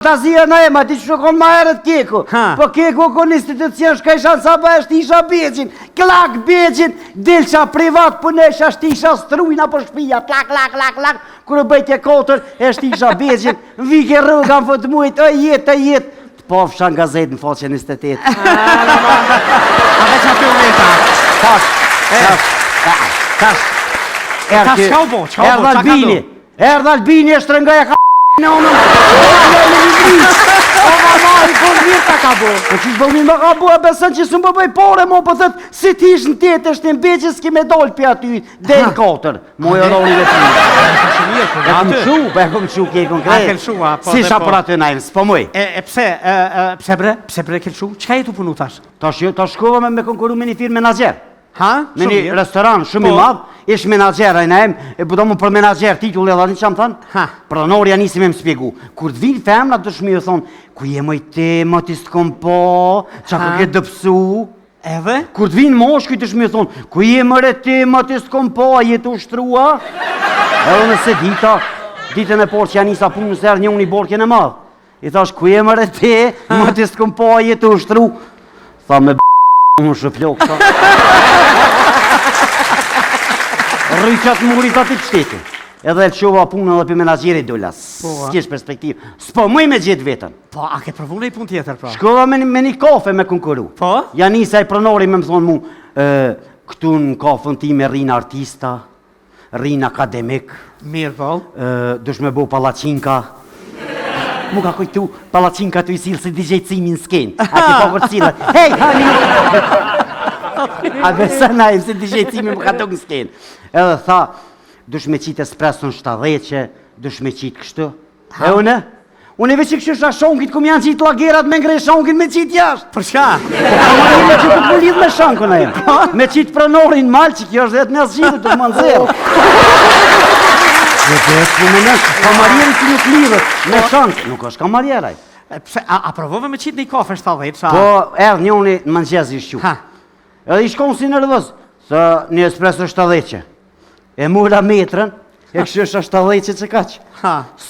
Fantazia në ema, ti që konë ma herët Keku. Po Keku konë institucion shka isha në Saba është isha begjin. Klak begjin, dilqa privat pënesh është isha strujna për shpia. Klak. Kërë bëjtje kotër, është isha begjin. Vike rruga më fëtë mujtë, o jetë. Të pofësha në gazetë në faqe 28. A veç aty u veta. Tash. Erdhe Albini e shtrëngaja ka në onëm. Po që shbëllin më ka bua, besën që së më bëj pore, mo po thët, si ti ish në tjetë, është në beqës s'ki me dollë për aty, del 4, moj e roli dhe ty. E kom shu Kekun krejt, si isha për aty najmë, s'po moj. E pse bre kelshu? Qka jetu punu tash? Ta shkova me konkuru me një firmë menager. Me një restoran shumë i madhë, ish menager a i najem, e budo mu për menager titull edhe një që më thanë, pronorja nisi me më spjegu. Kur të vinë femna të shmi e thonë, ku je moj te, ma ti s'kom po, qa ku ke dëpsu? Edhe? Kur të vinë moshkuj të shmi e thonë, ku je mëre te, ma ti s'kom po, a je të ushtrua? Edhe nëse ditën e por që janë nisa punë nëse erë një unë i borkjen e madhë. I thash, ku je mëre te, ma ti s'kom po, a je të ushtru? Tha me më shëplok, rryqat murit ati të shtetin. Edhe e qova punën dhe për menagjerit dolla, s'kesh perspektiv. S'po mëj me gjithë vetën. Po, a ke përvu në i pun tjetër, pra? Shkova me një kafe me konkuru. Po? Ja nisa i pronori me më thonë mu, këtu në kafën ti me rinë artista, rinë akademik. Mirë, po? Dush me bo palacinka. Mu ka kujtu, palacinka të i silë si DJ Cimin s'ken. A ti po kërë cilët, hej, a besa najmë si DJ Cimin më ka të s'ken. Edhe tha, dush me qitë espresso në 70, dush me qitë kështu. E une? Une veç i kështu shongit, kum janë qitë lagerat me ngrej shongit me qitë jashtë. Për shka? Kamarin me qitë të lidh me shankën e jem. Me qitë pronorin malë që kjo është dhe të nësë gjithë të më nëzirë. Kamarjerin që nuk lidhët me shankë, nuk është kamarjeraj. A provove me qitë një kafe 70? Po, erdhë një unë në mëngjez i shqu. Edhe i shkonë si në rëdhës, se një espresso 70. E mura metrën, e kështë është 70 që kaqë.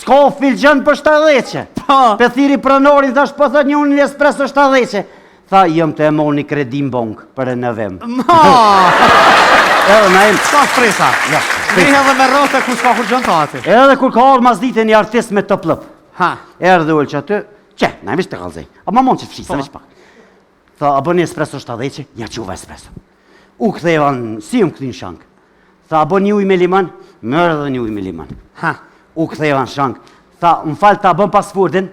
S'ka filgjën për 70. Pe thiri pronorin, thash po thët një unë një espresso 70. Tha, jëm të e mor një kredim bongë për e në vemë. Edhe na emë. Ska shpresa. Një edhe me rote ku s'ka kur gjënë të ati. Edhe kur ka orë mas dite një artist me top lëp. Erë dhe ullë që aty, na emë ishte të kalzej. A ma monë që fshisa, veç pak. Tha, a bë një espresso 70, një quva espresso. U këtheva si më këthi në shankë. Tha, a bë një uj me liman, mërë dhe një uj me liman. U këtheva në shankë. Tha, më falë ta bën pasfurdin.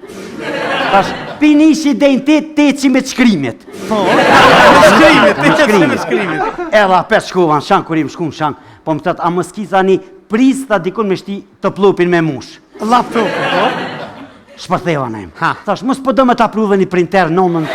Thash, pini ishi dejnë të që me të shkrimit. Po, me shkrimit. Edha pet shkova në shankë, kur i më shku në shankë. Po më tëtë, a më s'kiza një pris të dikun me shti të plupin me mush. Laptopin, po? Shpërtheva në emë. Thash, mos po do me ta pru dhe një printer nonën.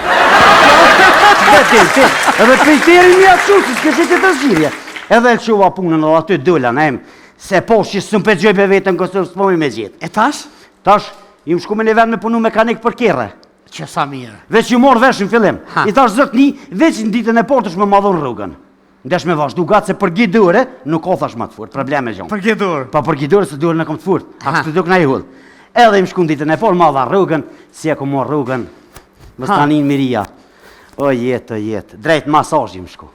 Edhe printerin një atë qurë, si s'ke që të zgjirje. Edhe e qova punën dhe aty dëlla në emë. Se po, që së më përgjoj për vetën, kësë së pëmoj me gjithë. E tash? Tash, i më shku me një vend me punu mekanik për kere. Që sa mirë. Veç ju morë vesh në fillim. I tash zët një, veç në ditën e portë është me madhon rrugën. Ndesh me vazhdu gatë se për gjidure, nuk o thash ma të furt, probleme gjonë. Për gjidure? Pa për gjidure se dure në kom të furt, a kështë të duk në i hull. Edhe i më shku në ditën e portë, madha rrugën, si e ku morë rrugën, më stanin miria. O jetë, drejt masazhi më shku.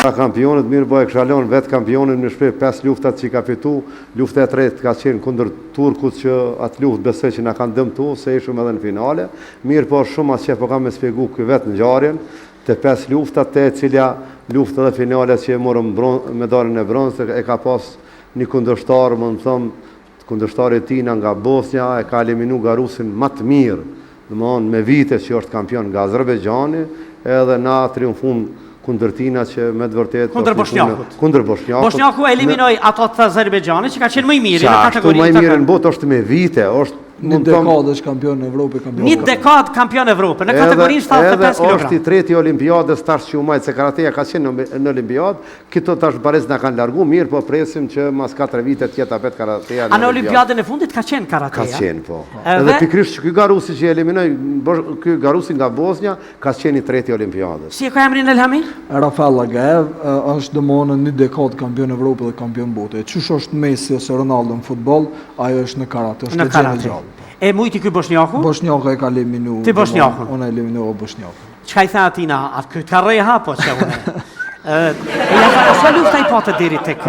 Kampionët mirë bëhe këshalon, vetë kampionën më shprej 5 luftat që i ka fitu, lufta e tretë ka qenë kundër Turkut që atë luft besoj që na kanë dëmtu, se ishëm edhe në finale, mirë po shumë asë që po kam me spjegu këj vetë në gjarjen, të 5 luftat të cilja lufta dhe finale që e morëm medalën e bronzë, e ka pas një kundërshtar, më në thëmë, kundërshtar e tina nga Bosnja, e ka eliminu nga Rusin më të mirë, me vite që është kampion nga Azerbejgjani, edhe na triumfun kundër tina që me të vërtet... Kundër Bosnjakut. Kundër Bosnjakut. Bosnjaku eliminoj ato të Azerbejgjani që ka qenë më i mirë në kategorinë të më i mirë në botë është me vite, është Një dekadësh kampion në Evropë, kampion. Një dekadë kampion Evropë në kategorinë 75 kg. Edhe është i treti olimpiadës tash që u majtë se karateja ka qenë në olimpiadë, këto tash barez na kanë largu mirë, po presim që mas 4 vite tjetë apet karateja A në olimpiadën e fundit ka qenë karateja? Ka qenë, po. Edhe pikrisht që ky Garusi që eliminoi, ky Garusi nga Bosnja, ka qenë i treti olimpiadës. Si e ka emrin Elhami? Rafael Agaev është domosdoshmë një dekadë kampion Evropë dhe kampion bote. Çush është Messi ose Ronaldo në futboll, ajo është në karate, është legjendë gjallë. E mujti ky Bosnjaku? Bosnjaku e ka eliminuar. Ti Bosnjakun? Unë eliminuar Bosnjakun. Çka i tha atina? Atë ka rrej hapo që unë. Sa lufta i patë deri tek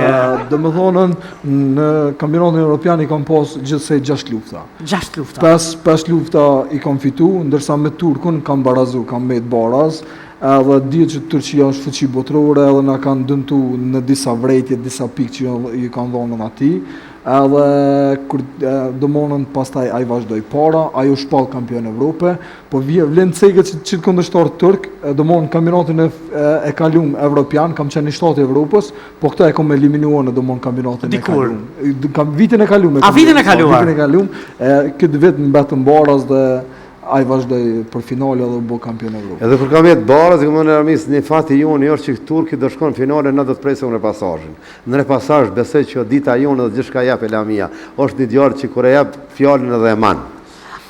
Domethënë në kampionatin evropian i kam pas gjithsej 6 lufta. 6 lufta. 5 lufta i kam fitu, ndërsa me Turkun kam barazu, kam mbet baraz. Edhe dihet që Turqia është fuqi botërore edhe na kanë dëmtu në disa vrejtje, disa pikë që i kanë dhënë atij. Edhe kur domosdoshmë pastaj ai vazhdoi para, ai u shpall kampion Evropë, po vlen cegët që kundërshtar turk, domosdoshmë kampionatin e kalum evropian, kam qenë në shtatë Evropës, po këtë e kam eliminuar në domosdoshmë kampionatin e kalum. Vitin e kalum. Vitin e kaluar. Vitin e kalum, këtë vit mbetëm baraz dhe ai vazhdoi për finale dhe u bë kampion Evropë. Edhe kur kam jetë baraz, kam në Aramis, një fati jonë është që turki do shkon finale, na do të presim në repasazhin. Në repasazh besoj që dita jonë dhe gjithçka jap Elamia, është një djalë që kur e jap fjalën edhe e man.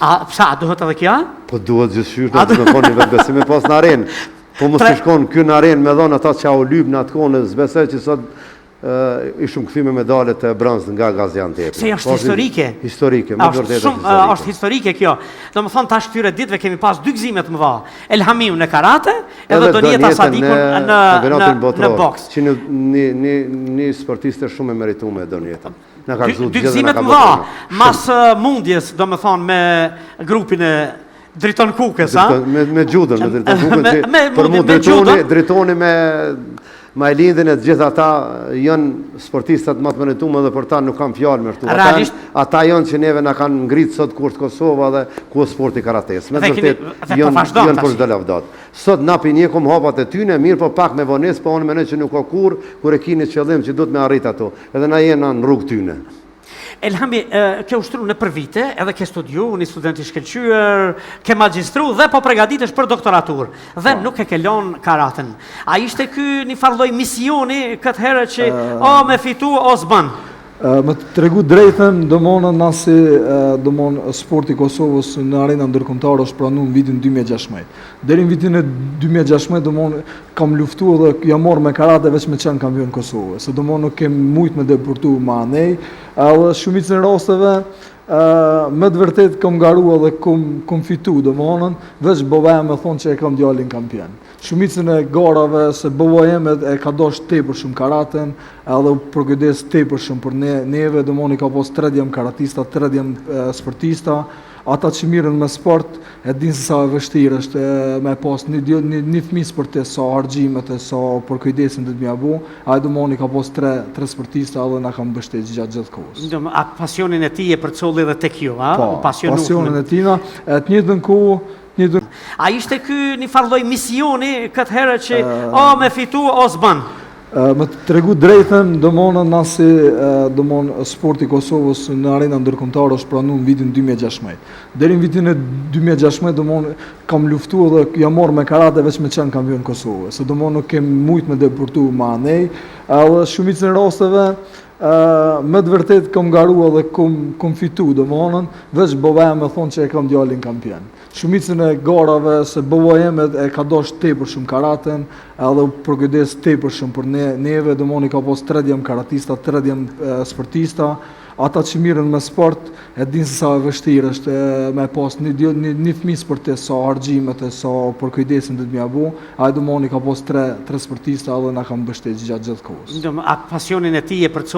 A psa duhet edhe kjo? Po duhet gjithçysh do të më koni vetë besim pas në arenë. Po mos të shkon ky në arenë me dhon ata që u lyp në atë kohë, besoj që sot ishëm këthy me medalet e bronzë nga Gaziantep. Se është historike. Historike, me vërtet është historike. Është historike kjo. Do më thonë tash këtyre ditëve kemi pas 2 gëzime të mëdha. Elhamiu në karate, edhe Donjeta Sadikun në boks. Që një sportiste shumë e meritume Donjeta. Na ka gëzuar 2 gëzime të mëdha. Mas mundjes, do më thonë, me grupin e Driton Kukës, a? Me judon, me Driton Kukën. Për mu Dritoni me lindin e gjithë ata janë sportistat më të merituar dhe për ta nuk kam fjalë më këtu. Ata janë që neve na kanë ngrit sot kur të Kosova dhe ku sporti karates. Me vërtet janë për çdo lavdat. Sot na pinjekom hapat e tyne, mirë po pak me vonesë, po unë mendoj që nuk ka kur e keni qëllim që duhet me arrit ato. Edhe na jena në rrugë tyne. Elhami, ke ushtru në për vite, edhe ke studiu, një student i shkëlqyer, ke magjistru dhe po përgatitesh për doktoratur. Dhe nuk e ke lënë karaten. A ishte ky një farlloj misioni këtë herë që o me fitu o s'bën? Me të tregu drejtën, domosdoshmë nasi domosdoshmë sporti i Kosovës në arenën ndërkombëtare është pranuar në vitin 2016. Deri në vitin e 2016 domosdoshmë kam luftuar dhe jam marrë me karate veç me qenë kampion Kosovës. Se domosdoshmë nuk kem mujt me deportu me anej, edhe shumicën e rasteve me të vërtet kam garuar dhe kam fitu, domosdoshmë veç bova me thonë që e kam djalin kampion. Shumicën e garave se bova jeme e ka dash tepër shumë karaten, edhe u përkujdes tepër shumë për neve, domosdoshmë ka pas 3 djem karatista, 3 djem sportista. Ata që mirën me sport e dinë se sa e vështirë është me pas një fëmijë sportist, sa harxhimet e sa përkujdesin do të më avu. Ai domosdoshmë ka pas 3 sportista edhe na kanë mbështetur gjatë gjithë kohës. A pasionin e tij e përcolli edhe tek ju, a? Pasionin e tina, e të njëjtën kohë. A ishte ky një farlloj misioni këtë herë që o me fitu o s'bën? Me të tregu drejtën, domosdoshmë nasi domosdoshmë sporti i Kosovës në arenën ndërkombëtare është pranuar në vitin 2016. Deri në vitin e 2016 domosdoshmë kam luftuar dhe jam marrë me karate veç me qenë kampion Kosovës. Se domosdoshmë nuk kem mujt me deportu me anej, edhe shumicën e rasteve me të vërtet kam garuar dhe kam fitu, domosdoshmë veç bova me thonë që e kam djalin kampion. Shumicën e garave se bova jeme e ka dash tepër shumë karaten, edhe u përkujdes tepër shumë për neve, domosdoshmë ka pas 3 djem karatista, 3 djem sportista. Ata që mirën me sport e dinë se sa e vështirë është me pas një fëmijë sportist, sa harxhimet e sa përkujdesin do të më avu. Ai domosdoshmë ka pas 3 sportista edhe na kanë mbështetur gjatë gjithë kohës. A pasionin e tij e përcolli